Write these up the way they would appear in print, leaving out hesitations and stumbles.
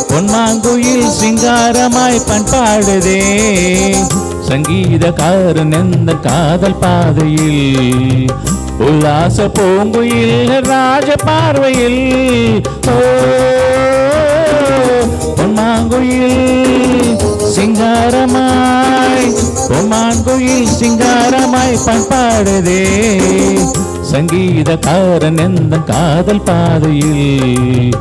பொன்மாங்குயில் சிங்காரமாய் பண்பாடுதே சங்கீதக்காரன் எந்த காதல் பாதையில் உல்லாச பூங்குயில் ராஜ பார்வையில் பொன்மாங்குயில் சிங்காரமாய் பொன்மாங்குயில் சிங்காரமாய் பண்பாடுதே சங்கீதக்காரன் எந்த காதல் பாதையில்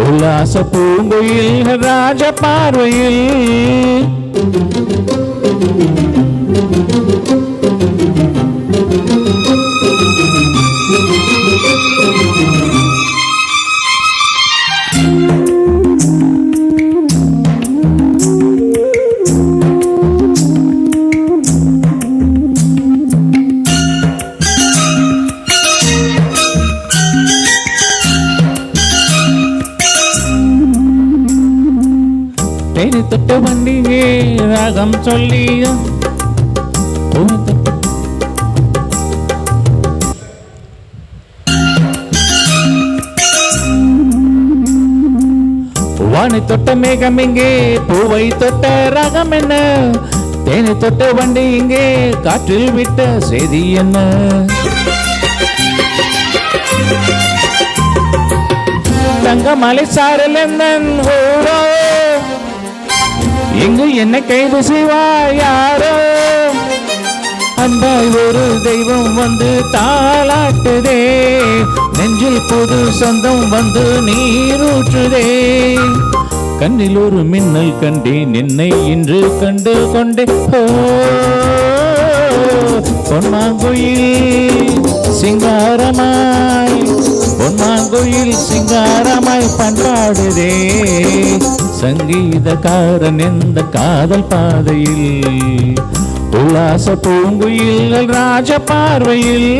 உல்லாச பூங்குயில் ராஜ பார்வையில் தேனி தொட்ட வண்டியே ராகம் சொல்லிய வானை தொட்ட மேகம் இங்கே பூவை தொட்ட ராகம் என்ன தேனி தொட்ட வண்டி இங்கே காற்றில் விட்ட செய்தி என்ன தங்கமலை சாரல் என்னன் ஊரோ இங்கு என்ன கைது செய்வாய் யாரோ அன்பாய் ஒரு தெய்வம் வந்து தாளாட்டுதே நெஞ்சில் புது சொந்தம் வந்து நீரூற்றுதே கண்ணில் ஒரு மின்னல் கண்டேன் என்னை இன்று கண்டு கொண்டே பொன்மாங்குயில் சிங்காரமாய் பொன்மாங்குயில் சிங்காரமாய் பண்பாடுதே சங்கீதக்காரன் எந்த காதல் பாதையில் உல்லாச பூங்குயில் ராஜ பார்வையில்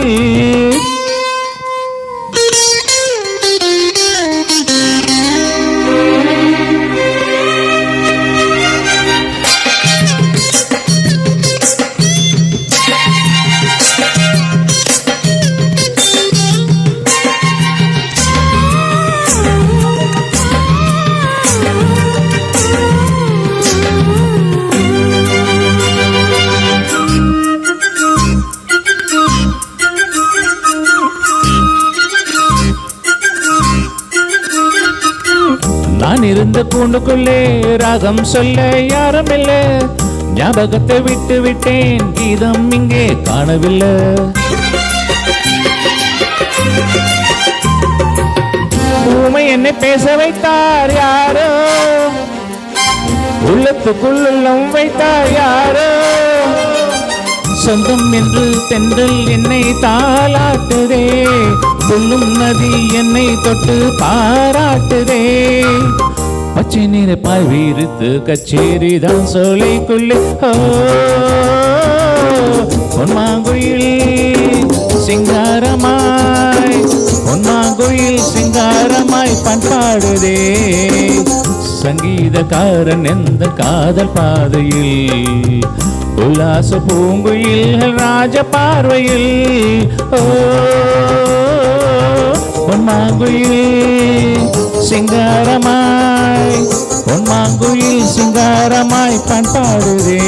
நான் இருந்த கூண்டுக்குள்ளே ராகம் சொல்ல யாரும் இல்ல ஞாபகத்தை விட்டு விட்டேன் கீதம் இங்கே காணவில்லை ஊமை என்னை பேச வைத்தார் யாரோ உள்ளத்துக்குள்ளும் வைத்தார் யாரோ சொந்தம் என்று தென்றல் என்னை தாளாட்டுதே துள்ளும் நதி என்னை தொட்டு பாராட்டுதே பச்சை நீர பாய் வீரித்து கச்சேரி தான் சோலைக்குள்ளே பொன்மாங்குயில் சிங்காரமாய் பொன்மாங்குயில் சிங்காரமாய் பண்பாடுதே சங்கீதக்காரன் எந்த காதல் பாதையில் உல்லாச பூங்குயில் ராஜ பார்வையில் பொன்மாங்குயில் சிங்காரமாய் பொன்மாங்குயில் சிங்காரமாய் பண்பாடுதே